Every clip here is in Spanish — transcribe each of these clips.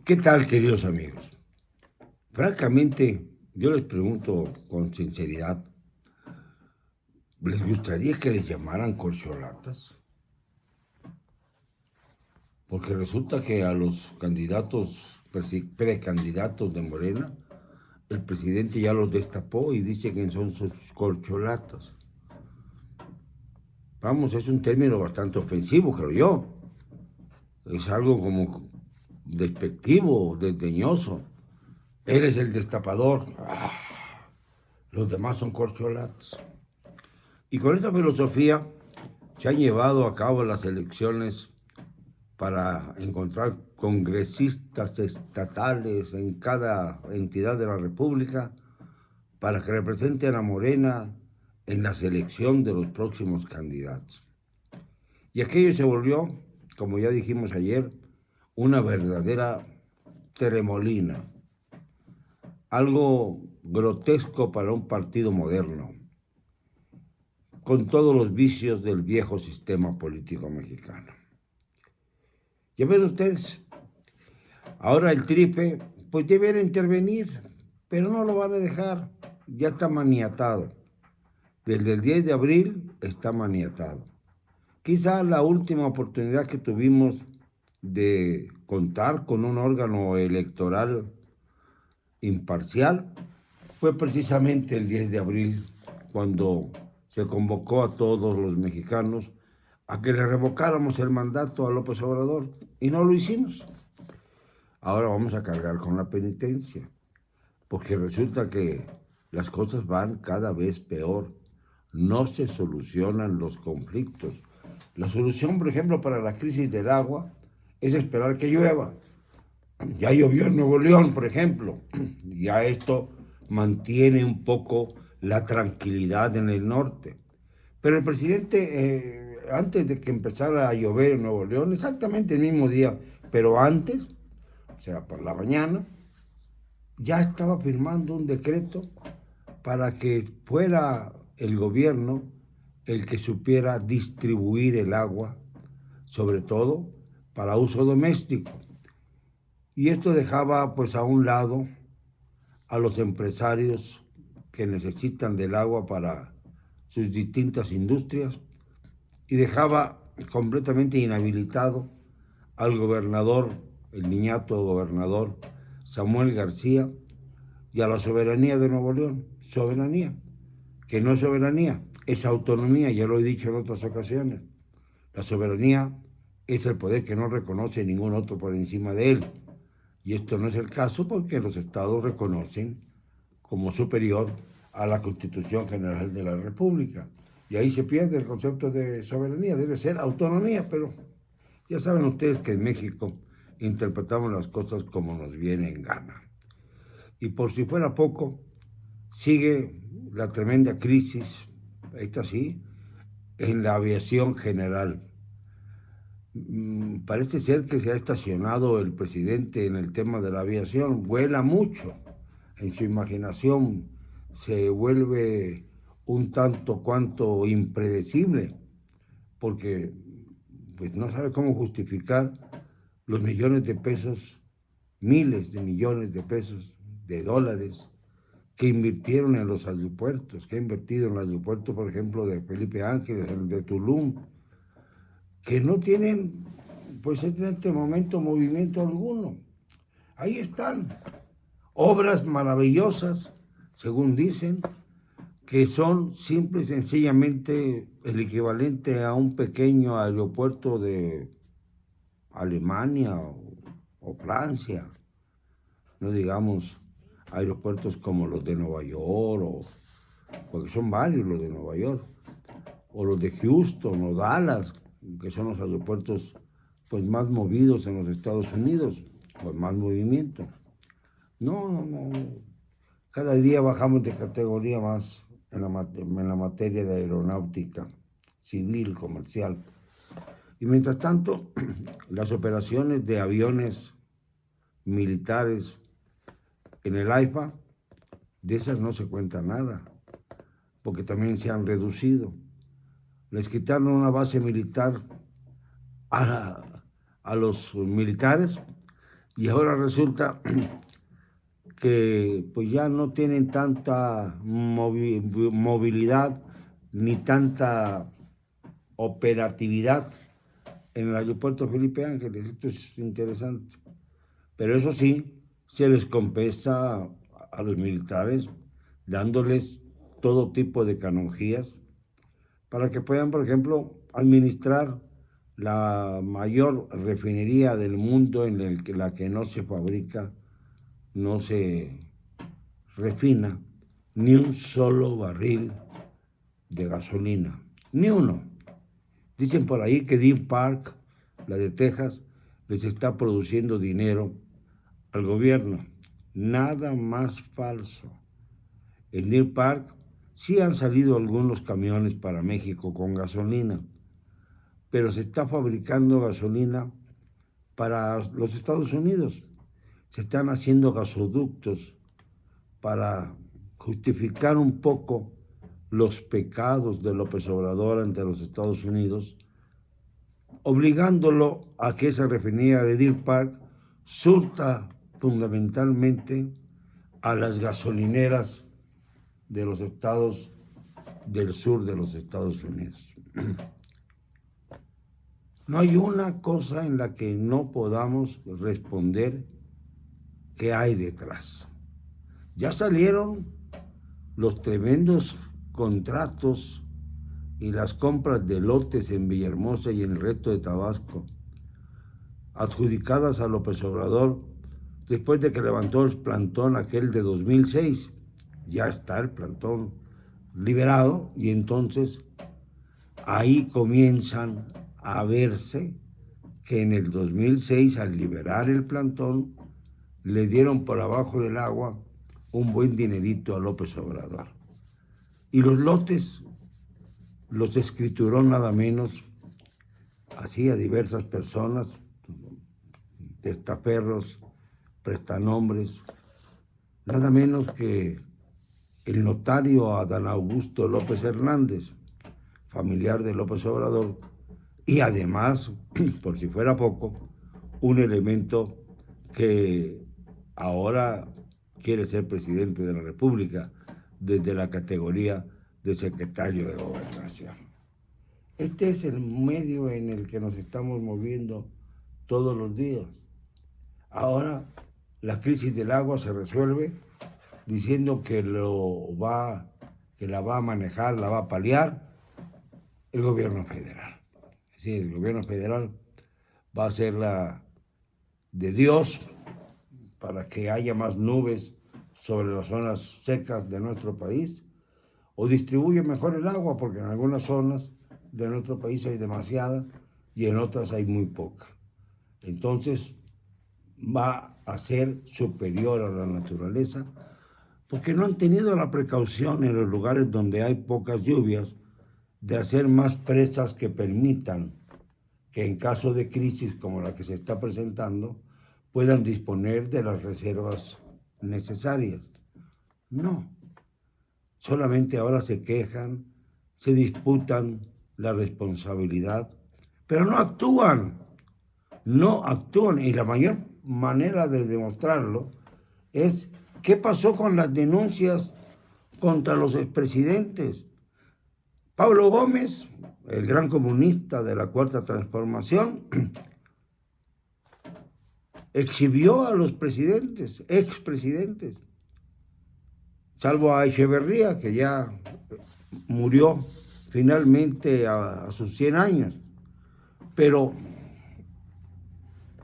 ¿Qué tal, queridos amigos? Francamente, yo les pregunto con sinceridad, ¿les gustaría que les llamaran corcholatas? Porque resulta que a los candidatos, precandidatos de Morena, el presidente ya los destapó y dice que son sus corcholatas. Vamos, es un término bastante ofensivo, creo yo. Es algo como despectivo, desdeñoso. Él es el destapador. Los demás son corcholatas. Y con esta filosofía se han llevado a cabo las elecciones para encontrar congresistas estatales en cada entidad de la República para que representen a Morena en la selección de los próximos candidatos. Y aquello se volvió, como ya dijimos ayer, una verdadera tremolina, algo grotesco para un partido moderno, con todos los vicios del viejo sistema político mexicano. Ya ven ustedes, ahora el tripe, pues debería intervenir, pero no lo van a dejar, ya está maniatado. Desde el 10 de abril está maniatado. Quizá la última oportunidad que tuvimos de contar con un órgano electoral imparcial fue precisamente el 10 de abril, cuando se convocó a todos los mexicanos a que le revocáramos el mandato a López Obrador, y no lo hicimos. Ahora vamos a cargar con la penitencia, porque resulta que las cosas van cada vez peor. No se solucionan los conflictos. La solución, por ejemplo, para la crisis del agua es esperar que llueva. Ya llovió en Nuevo León, por ejemplo. Ya esto mantiene un poco la tranquilidad en el norte. Pero el presidente, antes de que empezara a llover en Nuevo León, exactamente el mismo día, pero antes, o sea, por la mañana, ya estaba firmando un decreto para que fuera el gobierno el que supiera distribuir el agua, sobre todo para uso doméstico. Y esto dejaba pues a un lado a los empresarios que necesitan del agua para sus distintas industrias y dejaba completamente inhabilitado al gobernador, el niñato gobernador Samuel García, y a la soberanía de Nuevo León. Soberanía, que no es soberanía, es autonomía, ya lo he dicho en otras ocasiones. La soberanía es el poder que no reconoce ningún otro por encima de él. Y esto no es el caso porque los estados reconocen como superior a la Constitución General de la República. Y ahí se pierde el concepto de soberanía, debe ser autonomía, pero ya saben ustedes que en México interpretamos las cosas como nos viene en gana. Y por si fuera poco, sigue la tremenda crisis, esta sí, en la aviación general. Parece ser que se ha estacionado el presidente en el tema de la aviación, vuela mucho, en su imaginación se vuelve un tanto cuanto impredecible, porque pues no sabe cómo justificar los millones de pesos, miles de millones de pesos, de dólares, que invirtieron en los aeropuertos, que ha invertido en el aeropuerto, por ejemplo, de Felipe Ángeles, el de Tulum, que no tienen, pues en este momento, movimiento alguno. Ahí están, obras maravillosas, según dicen, que son simple y sencillamente el equivalente a un pequeño aeropuerto de Alemania o Francia, no digamos aeropuertos como los de Nueva York, porque son varios los de Nueva York, o los de Houston o Dallas, que son los aeropuertos pues más movidos en los Estados Unidos, con más movimiento. No, no, no. Cada día bajamos de categoría más en la materia de aeronáutica civil, comercial. Y mientras tanto, las operaciones de aviones militares en el AIFA, de esas no se cuenta nada, porque también se han reducido. Les quitaron una base militar a, a los militares Y ahora resulta que pues ya no tienen tanta movilidad ni tanta operatividad en el aeropuerto Felipe Ángeles. Esto es interesante. Pero eso sí, se les compensa a los militares dándoles todo tipo de canonjías para que puedan, por ejemplo, administrar la mayor refinería del mundo en la que no se fabrica, no se refina ni un solo barril de gasolina, ni uno. Dicen por ahí que Deer Park, la de Texas, les está produciendo dinero al gobierno. Nada más falso. En Deer Park sí han salido algunos camiones para México con gasolina, pero se está fabricando gasolina para los Estados Unidos. Se están haciendo gasoductos para justificar un poco los pecados de López Obrador ante los Estados Unidos, obligándolo a que esa refinería de Deer Park surta fundamentalmente a las gasolineras de los estados del sur de los Estados Unidos. No hay una cosa en la que no podamos responder qué hay detrás. Ya salieron los tremendos contratos y las compras de lotes en Villahermosa y en el resto de Tabasco, adjudicadas a López Obrador después de que levantó el plantón aquel de 2006. Ya está el plantón liberado y entonces ahí comienzan a verse que en el 2006, al liberar el plantón, le dieron por abajo del agua un buen dinerito a López Obrador. Y los lotes los escrituró nada menos, así a diversas personas, testaferros, prestanombres, nada menos que el notario Adán Augusto López Hernández, familiar de López Obrador, y además, por si fuera poco, un elemento que ahora quiere ser presidente de la República desde la categoría de secretario de Gobernación. Este es el medio en el que nos estamos moviendo todos los días. Ahora la crisis del agua se resuelve diciendo que la va a manejar, la va a paliar el gobierno federal. Es decir, el gobierno federal va a ser la de Dios para que haya más nubes sobre las zonas secas de nuestro país, o distribuye mejor el agua, porque en algunas zonas de nuestro país hay demasiada y en otras hay muy poca. Entonces va a ser superior a la naturaleza, porque no han tenido la precaución en los lugares donde hay pocas lluvias de hacer más presas que permitan que en caso de crisis como la que se está presentando puedan disponer de las reservas necesarias. No, solamente ahora se quejan, se disputan la responsabilidad, pero no actúan, y la mayor manera de demostrarlo es qué pasó con las denuncias contra los expresidentes. Pablo Gómez, el gran comunista de la Cuarta Transformación, exhibió a los presidentes, expresidentes, salvo a Echeverría, que ya murió finalmente a sus 100 años. Pero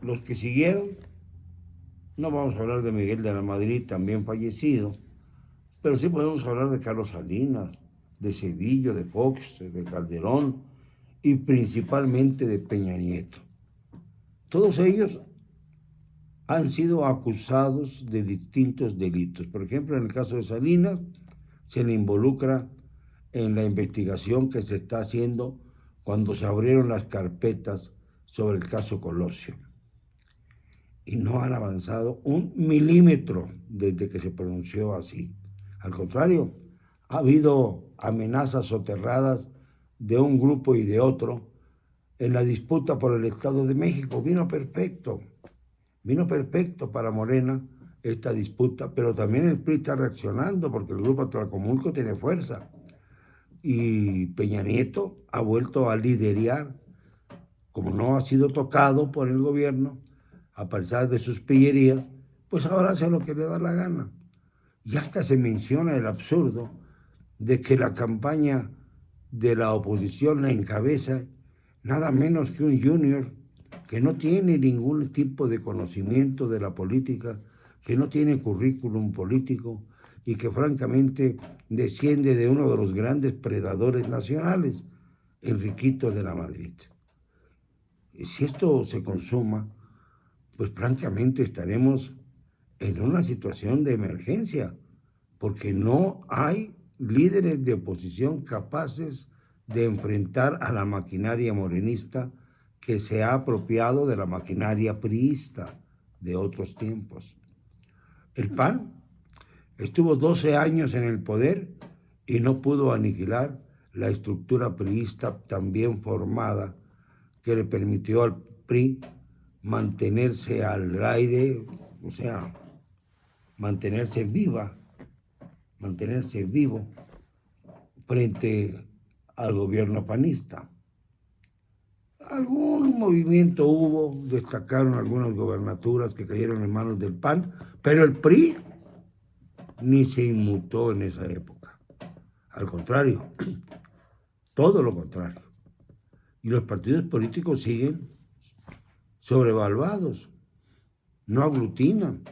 los que siguieron, no vamos a hablar de Miguel de la Madrid, también fallecido, pero sí podemos hablar de Carlos Salinas, de Zedillo, de Fox, de Calderón y principalmente de Peña Nieto. Todos ellos han sido acusados de distintos delitos. Por ejemplo, en el caso de Salinas, se le involucra en la investigación que se está haciendo cuando se abrieron las carpetas sobre el caso Colosio. Y no han avanzado un milímetro desde que se pronunció así. Al contrario, ha habido amenazas soterradas de un grupo y de otro en la disputa por el Estado de México. Vino perfecto. Vino perfecto para Morena esta disputa, pero también el PRI está reaccionando porque el grupo Atlacomulco tiene fuerza. Y Peña Nieto ha vuelto a liderar, como no ha sido tocado por el gobierno, a pesar de sus pillerías, pues ahora hace lo que le da la gana. Y hasta se menciona el absurdo de que la campaña de la oposición la encabeza nada menos que un junior que no tiene ningún tipo de conocimiento de la política, que no tiene currículum político y que francamente desciende de uno de los grandes predadores nacionales, Enriquito de la Madrid. Y si esto se consuma, pues francamente estaremos en una situación de emergencia, porque no hay líderes de oposición capaces de enfrentar a la maquinaria morenista que se ha apropiado de la maquinaria priista de otros tiempos. El PAN estuvo 12 años en el poder y no pudo aniquilar la estructura priista tan bien formada que le permitió al PRI mantenerse al aire, o sea, mantenerse vivo frente al gobierno panista. Algún movimiento hubo, destacaron algunas gobernaturas que cayeron en manos del PAN, pero el PRI ni se inmutó en esa época. Al contrario, todo lo contrario. Y los partidos políticos siguen sobrevaluados, no aglutinan.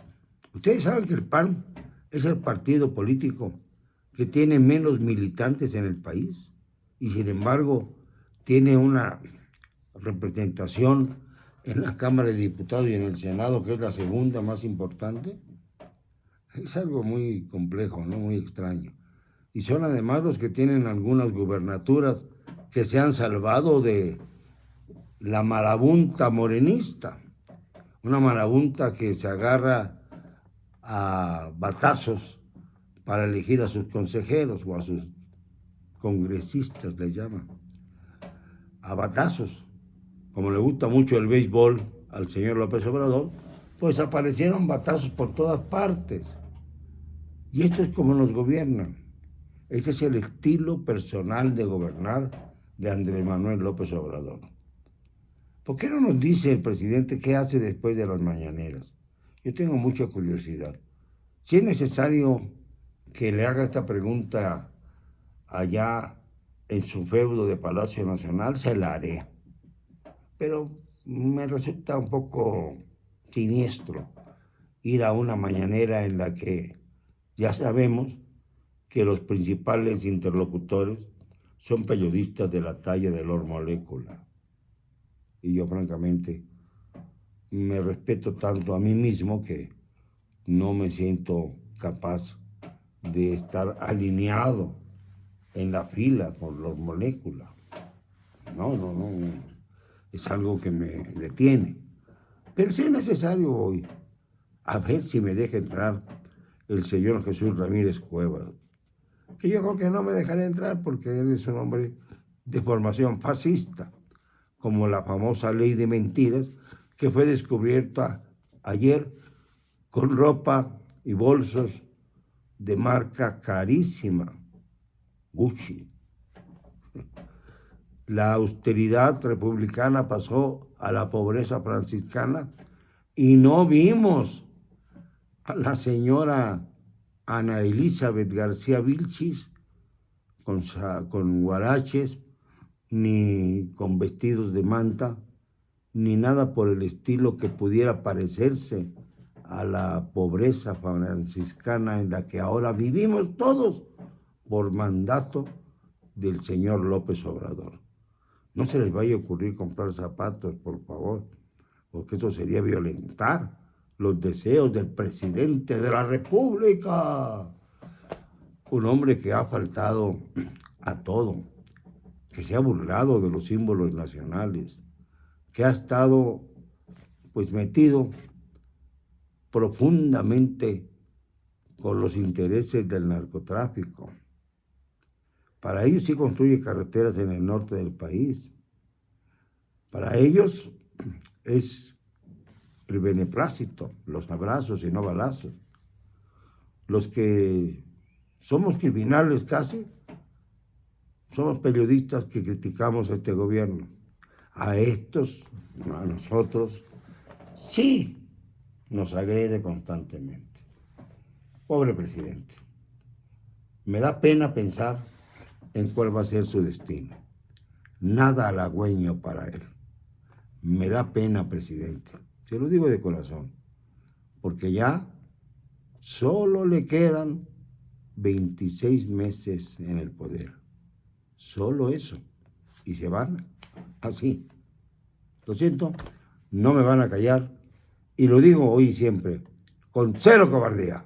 Ustedes saben que el PAN es el partido político que tiene menos militantes en el país y sin embargo tiene una representación en la Cámara de Diputados y en el Senado, que es la segunda más importante. Es algo muy complejo, ¿no? Muy extraño. Y son además los que tienen algunas gubernaturas que se han salvado de la marabunta morenista. Una marabunta que se agarra a batazos para elegir a sus consejeros o a sus congresistas, les llaman. A batazos. Como le gusta mucho el béisbol al señor López Obrador, pues aparecieron batazos por todas partes. Y esto es como nos gobiernan. Ese es el estilo personal de gobernar de Andrés Manuel López Obrador. ¿Por qué no nos dice el presidente qué hace después de las mañaneras? Yo tengo mucha curiosidad. Si es necesario que le haga esta pregunta allá en su feudo de Palacio Nacional, se la haré. Pero me resulta un poco siniestro ir a una mañanera en la que ya sabemos que los principales interlocutores son periodistas de la talla de Lord Molécula. Y yo francamente me respeto tanto a mí mismo que no me siento capaz de estar alineado en la fila con Lord Molécula. No. Es algo que me detiene. Pero si es necesario hoy, a ver si me deja entrar el señor Jesús Ramírez Cuevas, que yo creo que no me dejará entrar porque él es un hombre de formación fascista, como la famosa ley de mentiras que fue descubierta ayer con ropa y bolsos de marca carísima, Gucci. La austeridad republicana pasó a la pobreza franciscana y no vimos a la señora Ana Elizabeth García Vilchis con guaraches, ni con vestidos de manta, ni nada por el estilo que pudiera parecerse a la pobreza franciscana en la que ahora vivimos todos por mandato del señor López Obrador. No se les vaya a ocurrir comprar zapatos, por favor, porque eso sería violentar los deseos del presidente de la República. Un hombre que ha faltado a todo, que se ha burlado de los símbolos nacionales, que ha estado pues metido profundamente con los intereses del narcotráfico. Para ellos sí construye carreteras en el norte del país. Para ellos es el beneplácito, los abrazos y no balazos. Los que somos criminales casi, somos periodistas que criticamos a este gobierno. A estos, a nosotros, sí nos agrede constantemente. Pobre presidente. Me da pena pensar en cuál va a ser su destino. Nada halagüeño para él. Me da pena, presidente. Se lo digo de corazón. Porque ya solo le quedan 26 meses en el poder. Solo eso. Y se van así. Lo siento, no me van a callar. Y lo digo hoy y siempre, con cero cobardía.